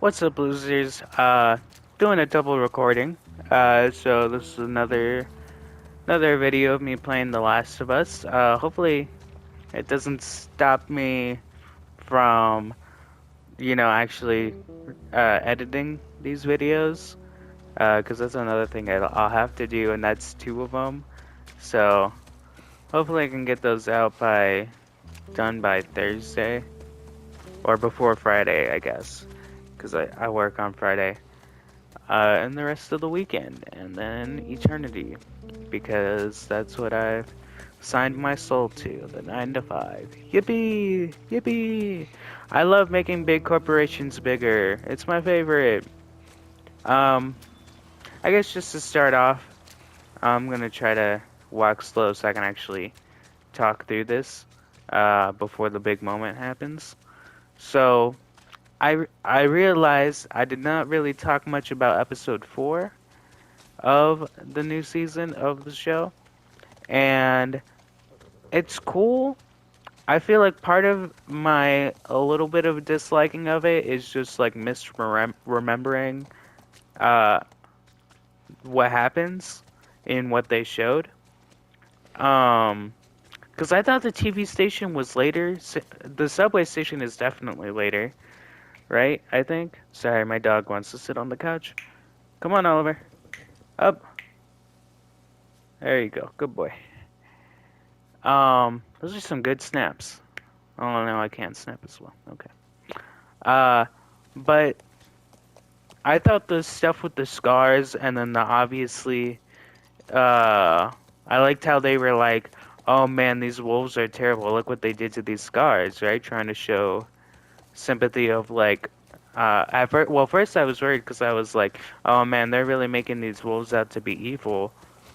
What's up, losers? Doing a double recording. So this is another video of me playing The Last of Us. Hopefully it doesn't stop me from, actually editing these videos. Because that's another thing I'll have to do, and that's two of them. So hopefully I can get those out done by Thursday or before Friday, I guess. Because I work on Friday. And the rest of the weekend, and then eternity, because that's what I've signed my soul to, the 9 to 5. Yippee! Yippee! I love making big corporations bigger. It's my favorite. Um, I guess just to start off, I'm gonna try to walk slow so I can actually talk through this before the big moment happens. So, I realized I did not really talk much about episode 4 of the new season of the show, and it's cool. I feel like part of my a little bit of disliking of it is just like misremembering uh what happens in what they showed. Um, because I thought the TV station was later. The subway station is definitely later, right? I think. Sorry, my dog wants to sit on the couch. Come on, Oliver. Up. There you go. Good boy. Those are some good snaps. Oh no, I can't snap as well. Okay. Uh, but I thought the stuff with the scars and then the obviously, I liked how they were like, oh man, these wolves are terrible. Look what they did to these scars, right? Trying to show sympathy of like, first I was worried because I was like, oh man, they're really making these wolves out to be evil.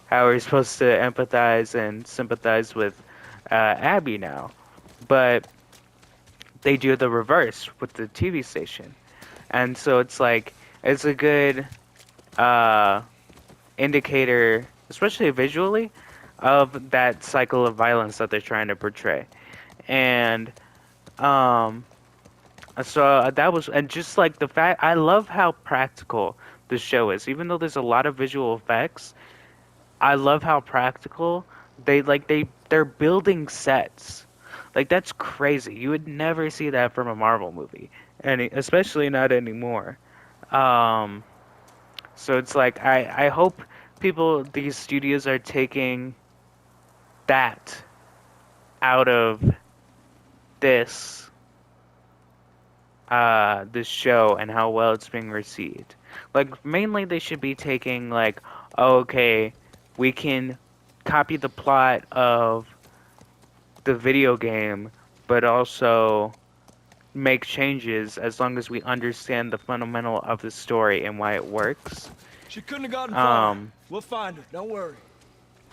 How are we supposed to empathize and sympathize with Abby now? But they do the reverse with the TV station. And so it's like it's a good uh, indicator, especially visually, of that cycle of violence that they're trying to portray. And um, so that was, and just like the fact, I love how practical the show is. Even though there's a lot of visual effects, I love how practical they're building sets. Like that's crazy. You would never see that from a Marvel movie, and especially not anymore. Um, so it's like I hope these studios are taking that out of this this show and how well it's being received. Like mainly they should be taking like, oh, okay, we can copy the plot of the video game, but also make changes as long as we understand the fundamental of the story and why it works. She couldn't have gotten far. Um, We'll find her. Don't worry.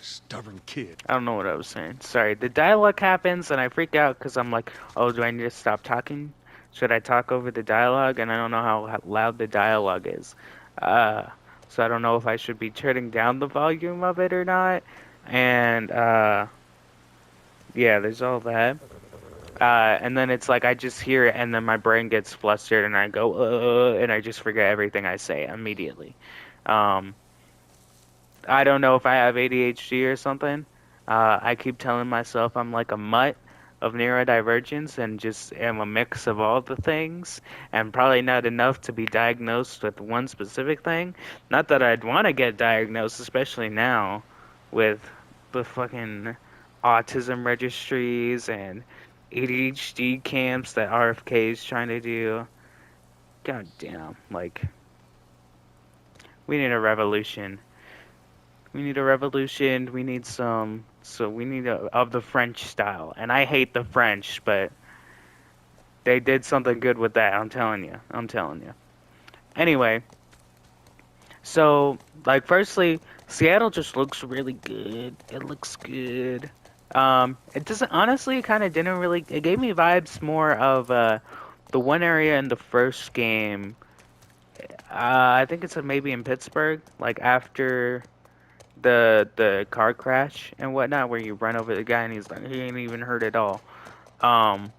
Stubborn kid. I don't know what I was saying. Sorry. The dialogue happens and I freak out because I'm like, oh, do I need to stop talking? Should I talk over the dialogue? And I don't know how loud the dialogue is. Uh, so I don't know if I should be turning down the volume of it or not. And yeah, there's all that. And then it's like I just hear it and then my brain gets flustered and I go, and I just forget everything I say immediately. Um, I don't know if I have ADHD or something. I keep telling myself I'm like a mutt of neurodivergence and just am a mix of all the things, and probably not enough to be diagnosed with one specific thing. Not that I'd want to get diagnosed, especially now with the fucking autism registries and ADHD camps that RFK is trying to do. God damn, like, we need a revolution. We need a revolution. We need some. So we need of the French style. And I hate the French, but they did something good with that. I'm telling you. I'm telling you. Anyway, so like, firstly, Seattle just looks really good. It looks good. It doesn't honestly. It kind of didn't really. It gave me vibes more of the one area in the first game. I think it's maybe in Pittsburgh, like after the car crash and whatnot, where you run over the guy and he's like he ain't even hurt at all. Um,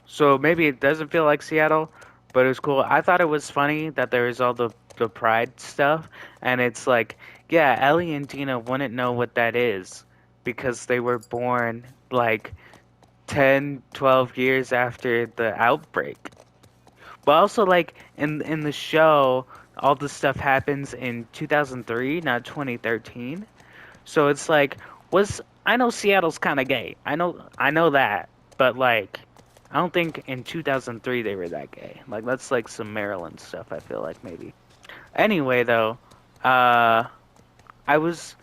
so maybe it doesn't feel like Seattle, but it was cool. I thought it was funny that there was all the pride stuff, and it's like, yeah, Ellie and Dina wouldn't know what that is because they were born like 10, 12 years after the outbreak. But also, like in the show, all this stuff happens in 2003, not 2013. So it's like, was I know Seattle's kind of gay. I know that, but like, I don't think in 2003 they were that gay. Like that's like some Maryland stuff. I feel like maybe. Anyway, though, uh, I was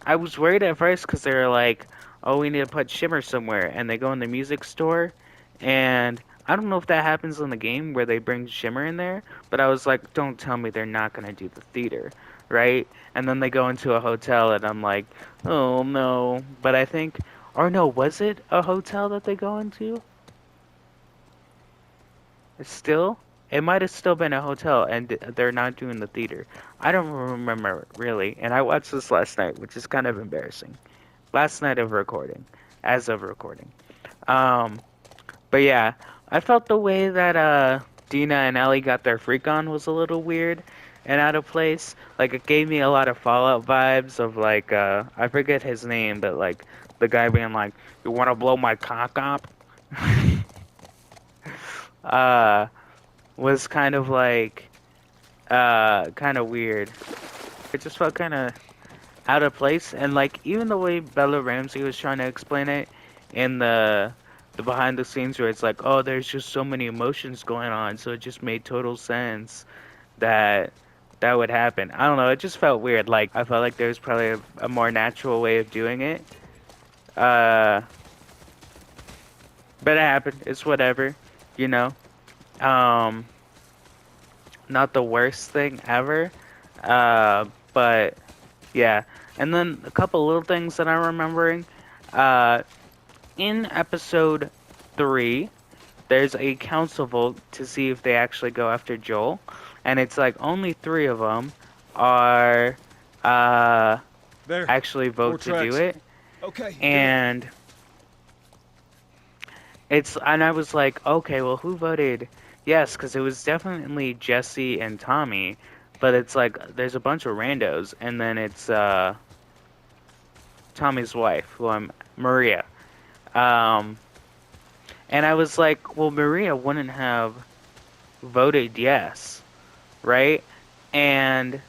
I was worried at first because they were like, "Oh, we need to put Shimmer somewhere," and they go in the music store, and I don't know if that happens in the game where they bring Shimmer in there, but I was like, "Don't tell me they're not gonna do the theater, right?" And then they go into a hotel, and I'm like, "Oh no!" But I think, or no, was it a hotel that they go into? It's still. It might have still been a hotel, and they're not doing the theater. I don't remember really, and I watched this last night, which is kind of embarrassing. Last night of recording, as of recording. Um, but yeah, I felt the way that Dina and Ellie got their freak on was a little weird and out of place. Like it gave me a lot of Fallout vibes of like I forget his name, but like the guy being like, "You want to blow my cock up?" uh, was kind of like kind of weird. It just felt kind of out of place, and like even the way Bella Ramsey was trying to explain it in the behind the scenes where it's like, oh, there's just so many emotions going on, so it just made total sense that that would happen. I don't know, it just felt weird. Like I felt like there was probably a more natural way of doing it. Uh, but it happened. It's whatever, you know. Um, not the worst thing ever. But yeah. And then a couple little things that I'm remembering. Uh, in episode 3, there's a council vote to see if they actually go after Joel, and it's like only 3 of them are There. actually vote to do tracks. it, Okay. and I was like, okay, well, who voted yes? Because it was definitely Jesse and Tommy, but it's like there's a bunch of randos, and then it's Tommy's wife, who I'm Maria. Um, and I was like, well, Maria wouldn't have voted yes, right? And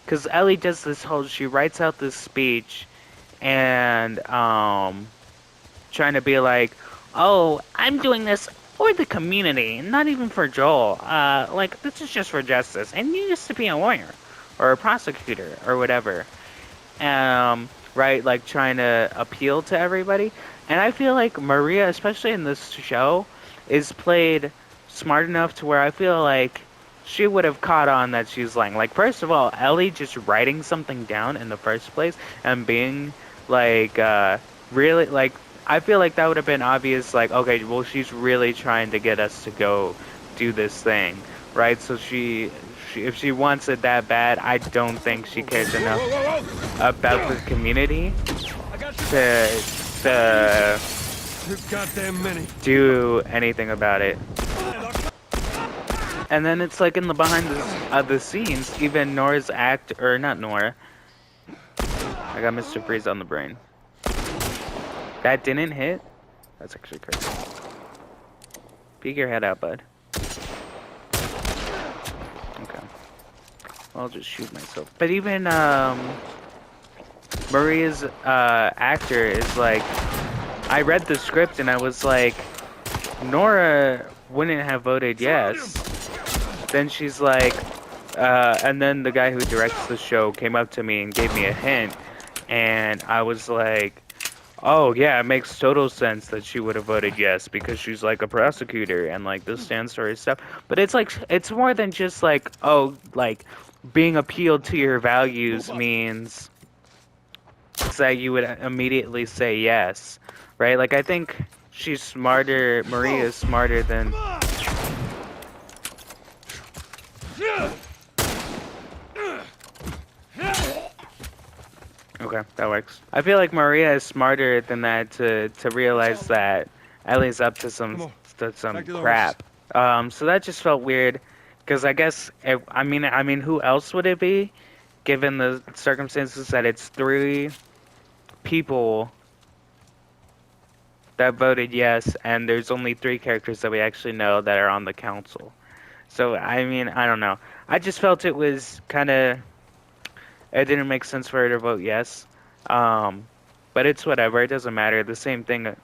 because Ellie does this whole, she writes out this speech and trying to be like, oh, I'm doing this for the community, not even for Joel. Like this is just for justice, and you used to be a lawyer or a prosecutor or whatever. Right, like trying to appeal to everybody. And I feel like Maria, especially in this show, is played smart enough to where I feel like she would have caught on that she's lying. Like, first of all, Ellie just writing something down in the first place and being like, really, like, I feel like that would have been obvious, like, okay, well, she's really trying to get us to go do this thing, right? So if she wants it that bad, I don't think she cares enough about the community to Too goddamn many. do anything about it. And then it's like in the behind the scenes, even Nora's or not Nora. I got Mr. Freeze on the brain. That didn't hit? That's actually crazy. Peek your head out, bud. Okay. I'll just shoot myself. But even Maria's actor is like, I read the script and I was like, Nora wouldn't have voted yes. Then she's like, and then the guy who directs the show came up to me and gave me a hint, and I was like, oh yeah, it makes total sense that she would have voted yes because she's like a prosecutor and like this stands for her stuff. But it's like, it's more than just like, oh, like being appealed to your values means that you would immediately say yes, right? Like I think she's smarter, Maria is smarter than... Okay, that works. I feel like Maria is smarter than that to realize that Ellie's up to some Come on, back to the crap. So that just felt weird, because I guess I mean, who else would it be, given the circumstances that it's three people that voted yes, and there's only three characters that we actually know that are on the council. So I mean, I don't know. I just felt it was kind of it didn't make sense for her to vote yes. Um, but it's whatever. It doesn't matter. The same thing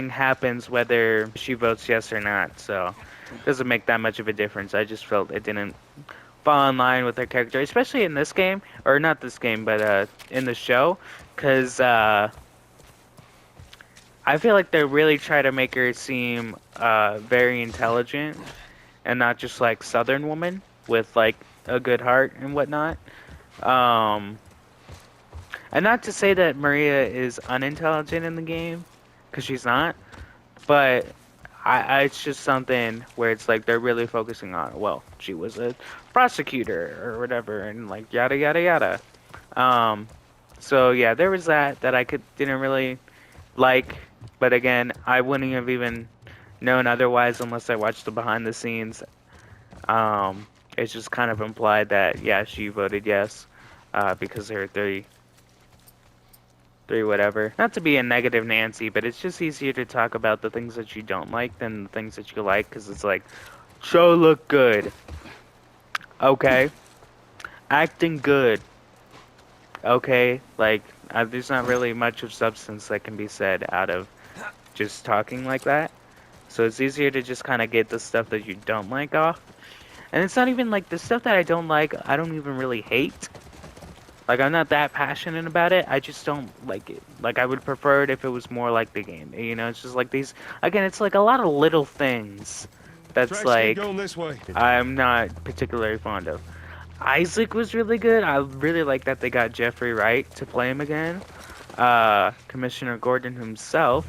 happens whether she votes yes or not. So it doesn't make that much of a difference. I just felt it didn't fall in line with her character, especially in this game, or not this game, but in the show, because I feel like they really try to make her seem very intelligent and not just like Southern woman with like a good heart and whatnot. Um, and not to say that Maria is unintelligent in the game, because she's not. But it's just something where it's like they're really focusing on. Well, she was a prosecutor or whatever, and like yada yada yada. Um, so yeah, there was that I didn't really like. But again, I wouldn't have even known otherwise unless I watched the behind the scenes. It's just kind of implied that yeah, she voted yes, because her three whatever. Not to be a negative Nancy, but it's just easier to talk about the things that you don't like than the things that you like, because it's like, show look good. Okay. Acting good. Okay. Like, there's not really much of substance that can be said out of just talking like that. So it's easier to just kind of get the stuff that you don't like off. And it's not even like the stuff that I don't like, I don't even really hate. Like, I'm not that passionate about it. I just don't like it. Like, I would prefer it if it was more like the game. You know, it's just like these... Again, it's like a lot of little things that's like going this way. I'm not particularly fond of. Isaac was really good. I really like that they got Jeffrey Wright to play him again. Commissioner Gordon himself.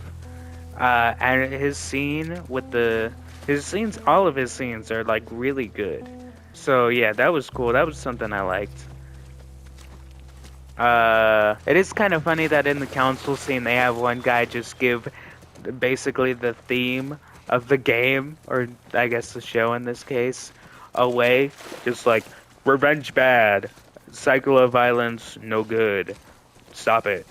And his scene with the... His scenes, all of his scenes are like really good. So yeah, that was cool. That was something I liked. It is kind of funny that in the council scene they have one guy just give basically the theme of the game, or I guess the show in this case, away. Just like, revenge bad, cycle of violence no good, stop it,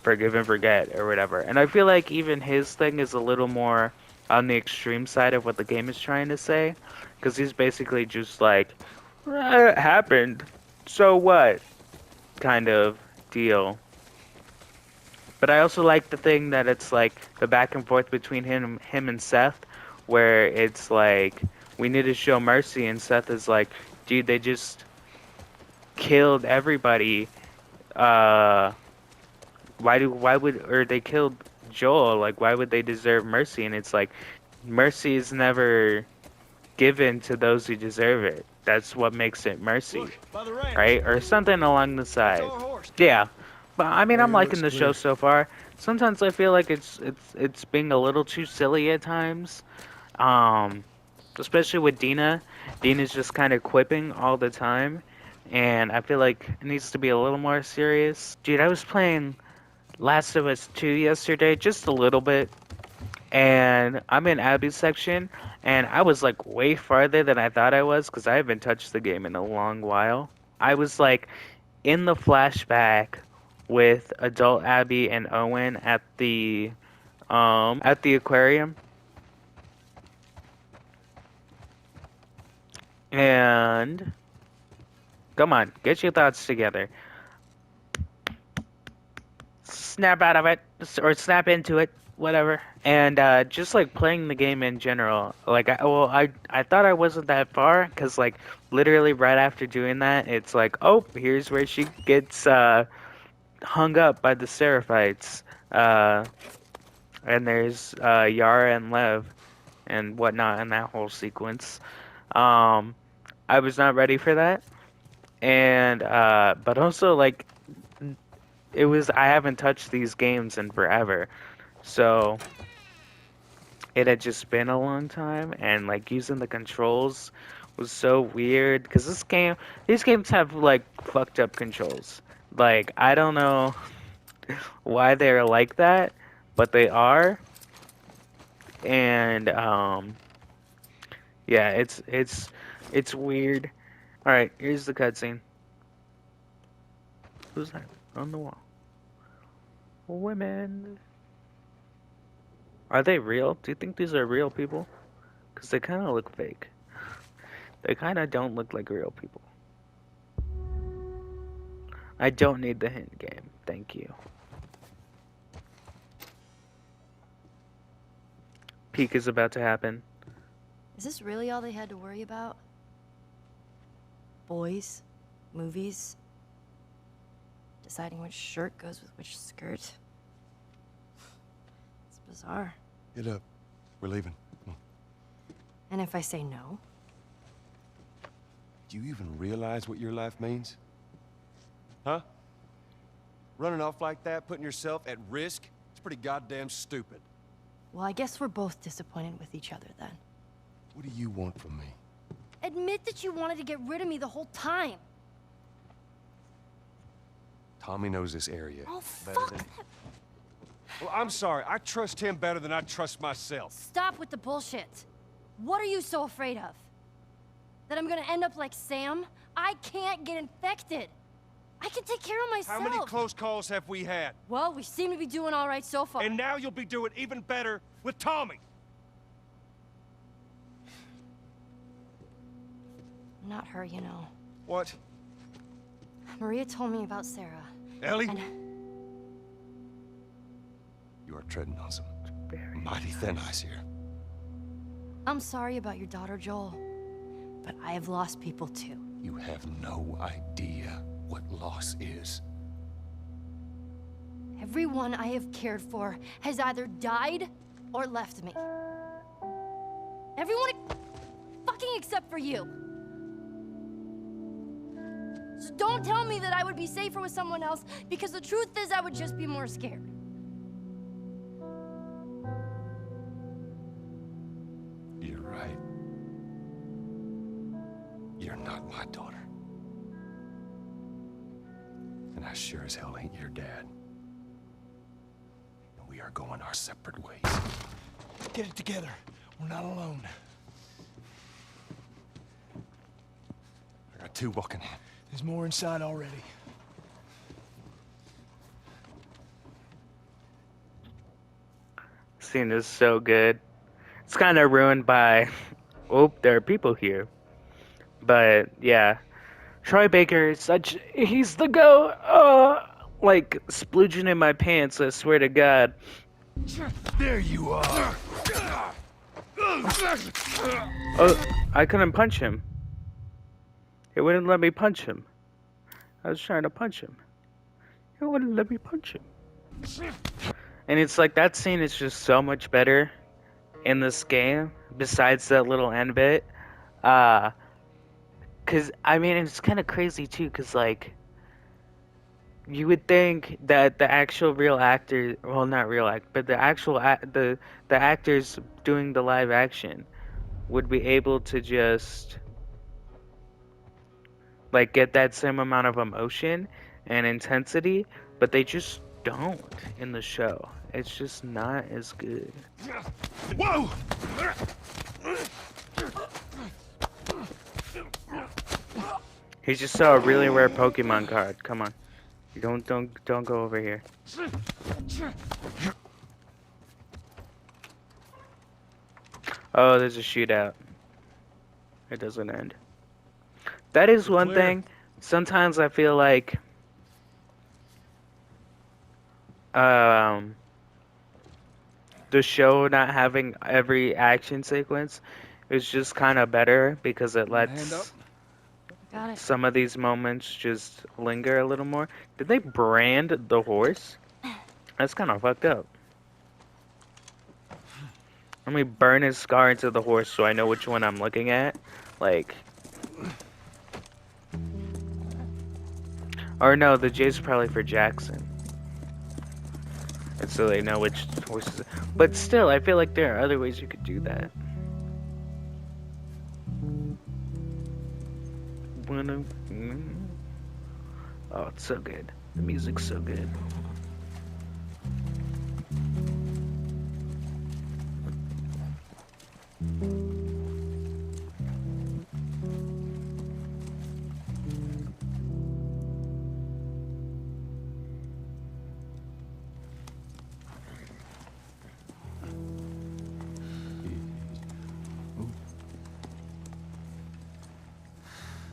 forgive and forget, or whatever. And I feel like even his thing is a little more on the extreme side of what the game is trying to say, because he's basically just like, it happened, so what? Kind of deal. But I also like the thing that it's like the back and forth between him and Seth, where it's like we need to show mercy, and Seth is like, dude, they just killed everybody. Why would they killed Joel? Like, why would they deserve mercy? And it's like, mercy is never given to those who deserve it. That's what makes it mercy, right? Or something along the side. Yeah, but I mean, I'm liking the show so far. Sometimes I feel like it's being a little too silly at times, especially with Dina. Dina's just kind of quipping all the time, and I feel like it needs to be a little more serious. Dude, I was playing Last of Us 2 yesterday, just a little bit, and I'm in Abby's section, and I was like way farther than I thought I was, because I haven't touched the game in a long while. I was like in the flashback with adult Abby and Owen at the aquarium. And come on, get your thoughts together. Snap out of it, or snap into it, whatever. And just like playing the game in general, like I thought I wasn't that far, because like literally right after doing that, it's like, oh, here's where she gets hung up by the Seraphites, and there's Yara and Lev and whatnot in that whole sequence. I was not ready for that, and but also like I haven't touched these games in forever, so it had just been a long time, and like using the controls was so weird, because these games have like fucked up controls. Like, I don't know why they're like that, but they are. and yeah, it's weird. All right, here's the cutscene. Who's that on the wall? Women. Are they real? Do you think these are real people? Because they kind of look fake. They kind of don't look like real people. I don't need the hint game. Thank you. Peak is about to happen. Is this really all they had to worry about? Boys, movies, deciding which shirt goes with which skirt. It's bizarre. Get up. We're leaving. And if I say no? Do you even realize what your life means? Huh? Running off like that, putting yourself at risk? It's pretty goddamn stupid. Well, I guess we're both disappointed with each other then. What do you want from me? Admit that you wanted to get rid of me the whole time. Tommy knows this area. Oh, better fuck than... that. Well, I'm sorry. I trust him better than I trust myself. Stop with the bullshit. What are you so afraid of? That I'm gonna end up like Sam? I can't get infected. I can take care of myself. How many close calls have we had? Well, we seem to be doing all right so far. And now you'll be doing even better with Tommy. Not her, you know. What? Maria told me about Sarah. Ellie? And You are treading on some mighty thin ice here. I'm sorry about your daughter, Joel. But I have lost people too. You have no idea what loss is. Everyone I have cared for has either died or left me. Everyone fucking except for you. So don't tell me that I would be safer with someone else, because the truth is I would just be more scared. You're right. You're not my daughter. And I sure as hell ain't your dad. And we are going our separate ways. Get it together. We're not alone. I got two walking in. There's more inside already. Scene is so good. It's kind of ruined by, oh, there are people here. But yeah, Troy Baker is he's the GOAT. Like splooging in my pants, I swear to God. There you are. Oh, I couldn't punch him. It wouldn't let me punch him. I was trying to punch him. It wouldn't let me punch him. And it's like that scene is just so much better in this game, besides that little end bit. Cause I mean it's kind of crazy too, cause like you would think that the actual real actor, well not real act, but the actual the actors doing the live action would be able to just like get that same amount of emotion and intensity, but they just don't in the show. It's just not as good. Whoa! He just saw a really rare Pokemon card. Come on. You don't go over here. Oh, there's a shootout. It doesn't end. That is one thing. Sometimes I feel like the show not having every action sequence is just kind of better because it lets Got it. some of these moments just linger a little more. Did they brand the horse? That's kind of fucked up. Let me burn his scar into the horse so I know which one I'm looking at. Like... Or no, the J's probably for Jackson. And so they know which horses... But still, I feel like there are other ways you could do that. Oh, it's so good. The music's so good.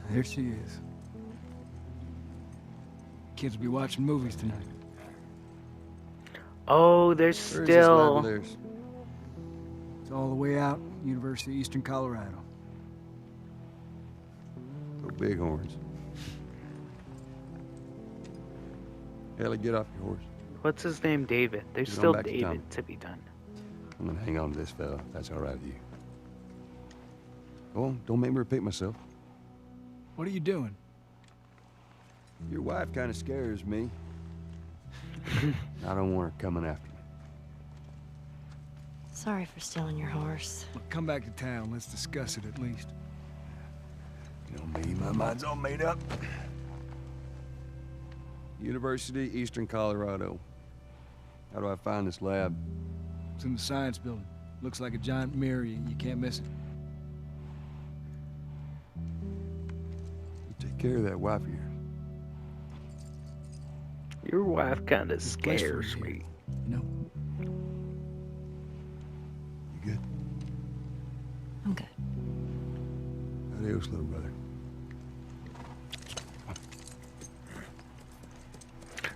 There she is. Kids will be watching movies tonight. Oh, there's Where is this lab of still. theirs? It's all the way out, University of Eastern Colorado. Go Bighorns. Ellie, get off your horse. What's his name? David. There's Get on still back to town. David to be done. I'm gonna hang on to this fella, if that's all right with you. Go on, don't make me repeat myself. What are you doing? Your wife kind of scares me. I don't want her coming after me. Sorry for stealing your horse. Look, come back to town. Let's discuss it at least. You know me, my mind's all made up. University, Eastern Colorado. How do I find this lab? It's in the science building. Looks like a giant mirror. You can't miss it. You take care of that wife of yours. Your wife kind of This place for scares you. me. You know? You good? I'm good. Adios, little brother.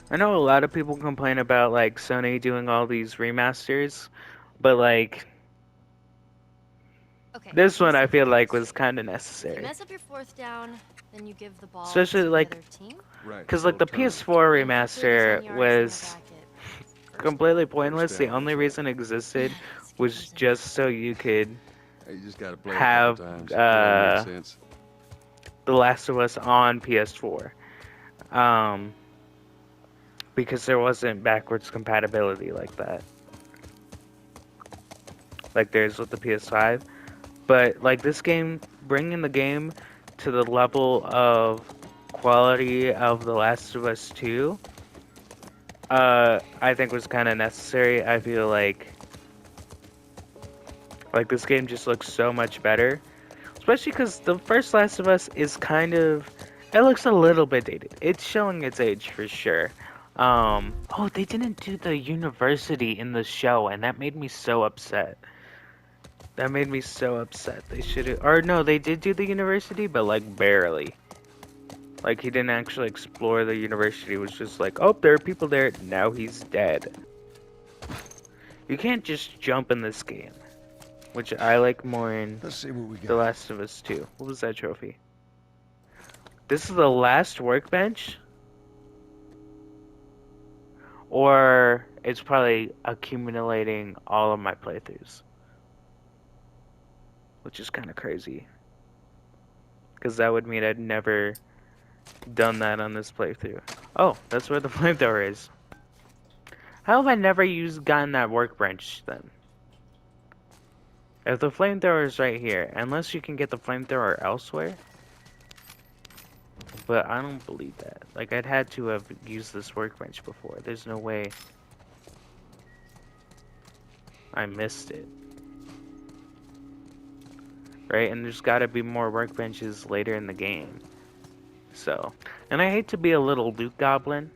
I know a lot of people complain about like Sony doing all these remasters, but like Okay. this one I feel like You was kind of necessary. mess up your fourth down, then you give the ball Especially, to the like, other team. Right. Because like the PS4 remaster was completely pointless. The only reason it existed was just so you could Hey, you just gotta play have, it a couple times. It makes sense. The Last of Us on PS4. Because there wasn't backwards compatibility like that. Like there's with the PS5. But like this game, bringing the game to the level of quality of The Last of Us 2, I think was kind of necessary. I feel like this game just looks so much better. Especially because the first Last of Us is kind of, it looks a little bit dated. It's showing its age for sure. Oh, they didn't do the university in the show, and that made me so upset. That made me so upset. They should have, or no, they did do the university, but like barely. Like he didn't actually explore the university. It was just like, oh, there are people there. Now he's dead. You can't just jump in this game, which I like more in Let's see what we The got. Last of Us 2. What was that trophy? This is the last workbench? Or it's probably accumulating all of my playthroughs. Which is kind of crazy. Because that would mean I'd never done that on this playthrough. Oh, that's where the flamethrower is. How have I never gotten that workbench then? If the flamethrower is right here, unless you can get the flamethrower elsewhere. But I don't believe that. Like, I'd had to have used this workbench before. There's no way I missed it. Right? And there's gotta be more workbenches later in the game. So, and I hate to be a little loot goblin,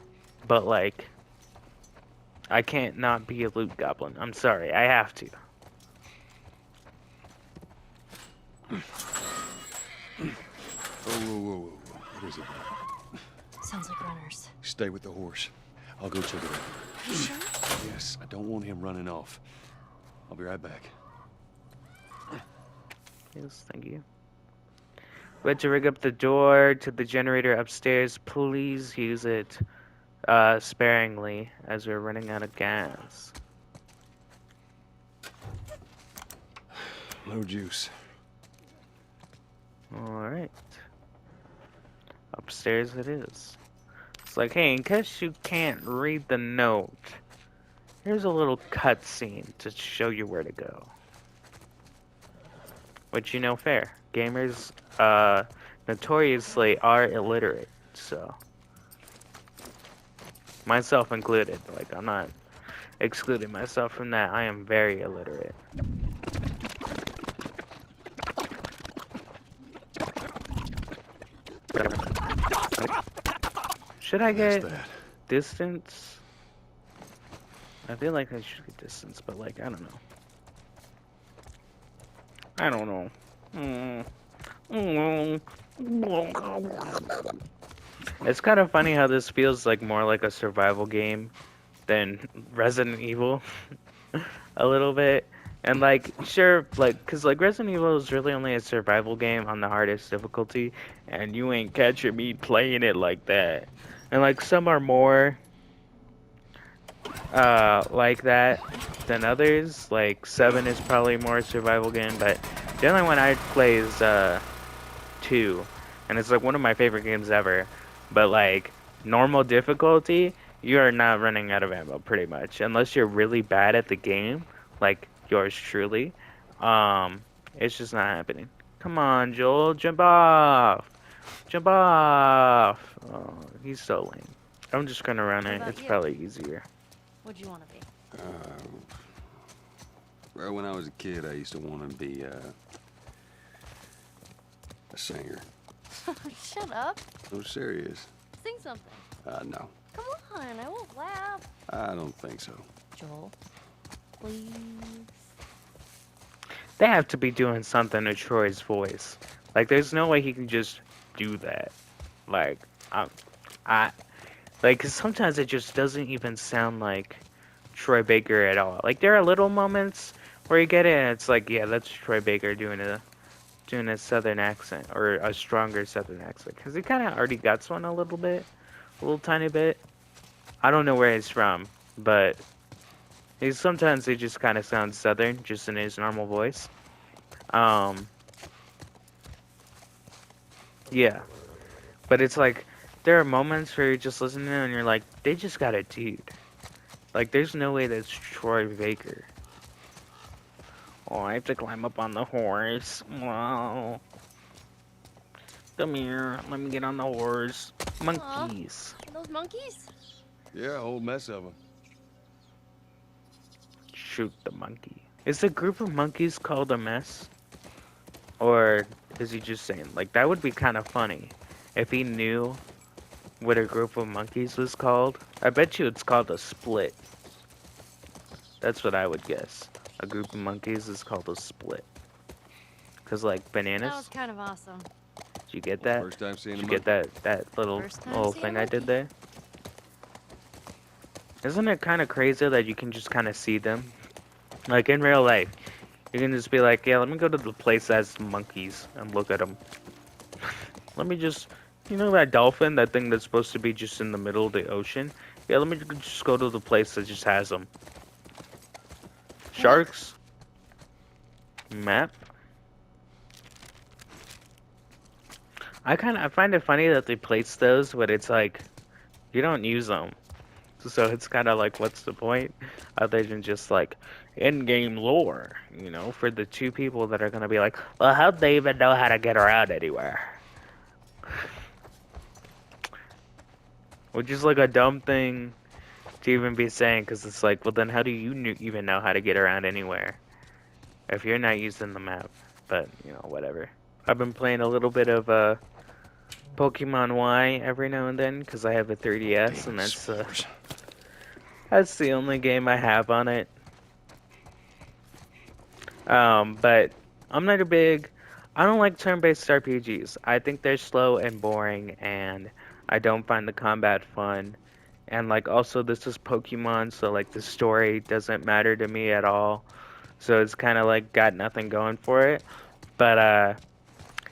but like, I can't not be a loot goblin. I'm sorry, I have to. Whoa, whoa, whoa, whoa. What is it? Sounds like runners. Stay with the horse. I'll go check it out. You sure? Yes, I don't want him running off. I'll be right back. Yes, thank you. We had to rig up the door to the generator upstairs. Please use it sparingly as we're running out of gas. No juice. Alright. Upstairs it is. It's like, hey, in case you can't read the note, here's a little cutscene to show you where to go. Which, you know, fair. Gamers, notoriously are illiterate, so. Myself included. Like, I'm not excluding myself from that. I am very illiterate. Should I That's get that. distance? I feel like I should get distance, but like, I don't know. I don't know. It's kind of funny how this feels like more like a survival game than Resident Evil. A little bit. And like, sure, like, cause like Resident Evil is really only a survival game on the hardest difficulty, and you ain't catching me playing it like that. And like some are more like that than others. Like 7 is probably more a survival game, but the only one I play is 2, and it's like one of my favorite games ever. But like normal difficulty, you are not running out of ammo pretty much, unless you're really bad at the game, like yours truly. It's just not happening. Come on, Joel, jump off, jump off. Oh, he's so lame. I'm just gonna run What it. about It's you? probably easier. What'd you want to be? Well, when I was a kid, I used to want to be a singer. Shut up. I'm serious. Sing something. No, Come on, I won't laugh. I don't think so. Joel, please. They have to be doing something to Troy's voice. Like, there's no way he can just do that. Like, like, 'cause sometimes it just doesn't even sound like Troy Baker at all. Like, there are little moments where you get it, and it's like, yeah, that's Troy Baker doing a southern accent, or a stronger southern accent. 'Cause he kind of already got one a little bit, a little tiny bit. I don't know where he's from, but sometimes he just kind of sounds southern, just in his normal voice. Yeah. But it's like, there are moments where you're just listening and you're like, they just got a dude. Like, there's no way that's Troy Baker. Oh, I have to climb up on the horse. Wow. Come here, let me get on the horse. Monkeys. Are those monkeys? Yeah, a whole mess of them. Shoot the monkey. Is the group of monkeys called a mess? Or is he just saying, like, that would be kind of funny if he knew what a group of monkeys was called. I bet you it's called a split. That's what I would guess. A group of monkeys is called a split. Cause like bananas. That was kind of awesome. Did you get that? First time seeing Did a you get that little First time little seeing thing a I did monkey. there? Isn't it kind of crazy that you can just kind of see them? Like in real life, you can just be like, yeah, let me go to the place that has monkeys and look at them. Let me just, you know that dolphin, that thing that's supposed to be just in the middle of the ocean? Yeah, let me just go to the place that just has them. Sharks? Map? I find it funny that they place those, but it's like, you don't use them. So it's kind of like, what's the point? Other than just like, in-game lore, you know, for the 2 people that are gonna be like, well, how'd they even know how to get around anywhere? Which is like a dumb thing to even be saying, because it's like, well then how do you even know how to get around anywhere if you're not using the map? But, you know, whatever. I've been playing a little bit of Pokemon Y every now and then, because I have a 3DS, and that's the only game I have on it. But I'm not I don't like turn-based RPGs. I think they're slow and boring, and I don't find the combat fun. And like, also this is Pokemon, so like the story doesn't matter to me at all. So it's kind of like got nothing going for it. But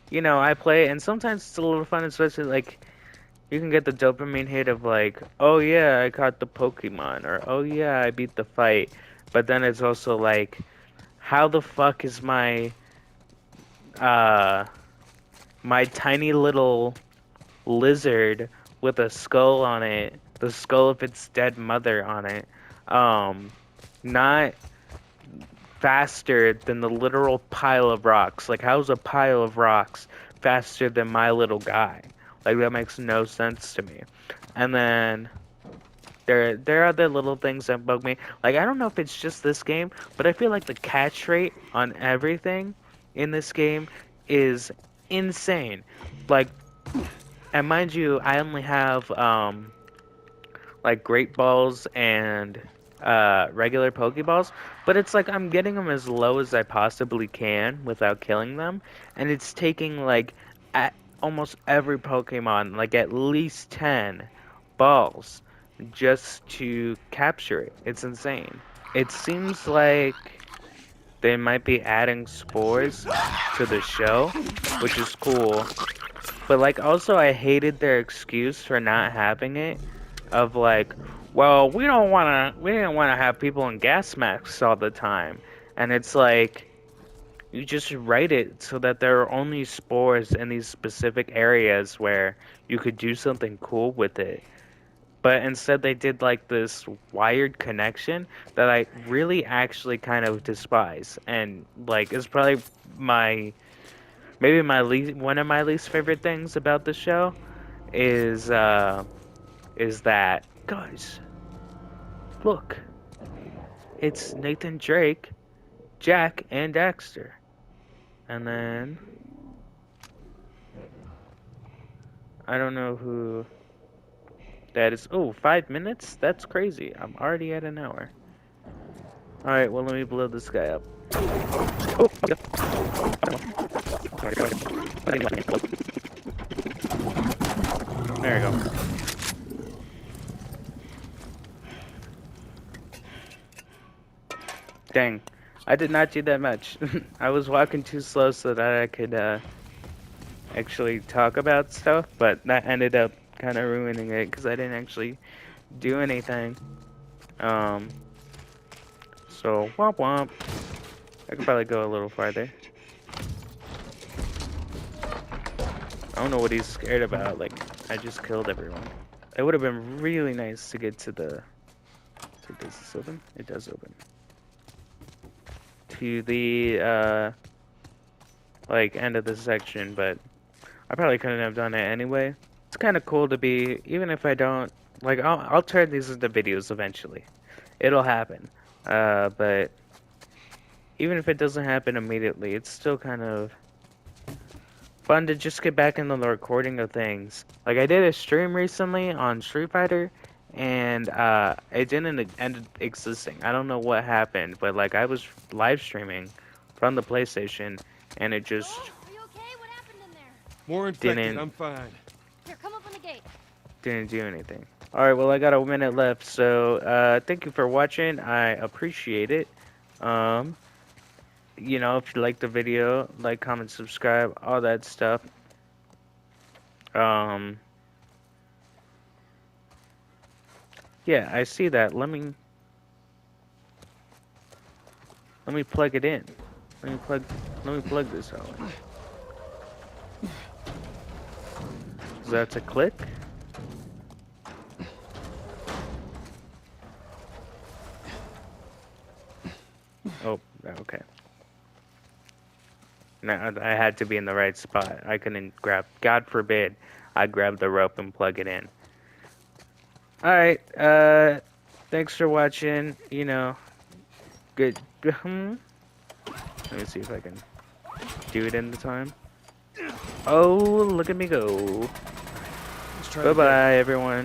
you know, I play, and sometimes it's a little fun, especially like you can get the dopamine hit of like, oh yeah, I caught the Pokemon, or oh yeah, I beat the fight. But then it's also like, how the fuck is my tiny little lizard with a skull on it, the skull of its dead mother on it, not faster than the literal pile of rocks? Like, how's a pile of rocks faster than my little guy? Like, that makes no sense to me. And then there are other little things that bug me. Like, I don't know if it's just this game, but I feel like the catch rate on everything in this game is insane. Like, And mind you, I only have like great balls and regular Pokeballs, but it's like I'm getting them as low as I possibly can without killing them, and it's taking like at almost every Pokemon like at least 10 balls just to capture it. It's insane. It seems like they might be adding spores to the show, which is cool. But like also I hated their excuse for not having it of like, well, we didn't wanna have people in gas masks all the time. And it's like you just write it so that there are only spores in these specific areas where you could do something cool with it. But instead they did like this wired connection that I really actually kind of despise. And like it's probably my maybe my least one of my least favorite things about the show is that guys, look, it's Nathan Drake, Jack, and Daxter. And then I don't know who that is. Oh, 5 minutes? That's crazy. I'm already at an hour. Alright, well let me blow this guy up. Oh, there we go. Dang, I did not do that much. I was walking too slow so that I could actually talk about stuff, but that ended up kind of ruining it because I didn't actually do anything. So womp womp. I could probably go a little farther. I don't know what he's scared about. Like, I just killed everyone. It would have been really nice to get to the. So does this open? It does open. To the like end of the section, but I probably couldn't have done it anyway. It's kind of cool to be, even if I don't like. I'll turn these into videos eventually. It'll happen. But even if it doesn't happen immediately, it's still kind of fun to just get back into the recording of things. Like I did a stream recently on Street Fighter, and it didn't end up existing. I don't know what happened, but like I was live streaming from the PlayStation, and it just Oh, are you okay? What happened in there? More infected, Didn't- I'm fine. Here, come up on the gate. didn't do anything. Alright, well I got a minute left, so thank you for watching. I appreciate it. You know, if you like the video, like, comment, subscribe, all that stuff. Yeah, I see that. Let me plug it in. Let me plug this out. Is that a click? Oh, okay. Now I had to be in the right spot. I couldn't grab. God forbid, I grab the rope and plug it in. All right. Thanks for watching. You know, good. Let me see if I can do it in the time. Oh, look at me go. Let's try Bye it again. bye, everyone.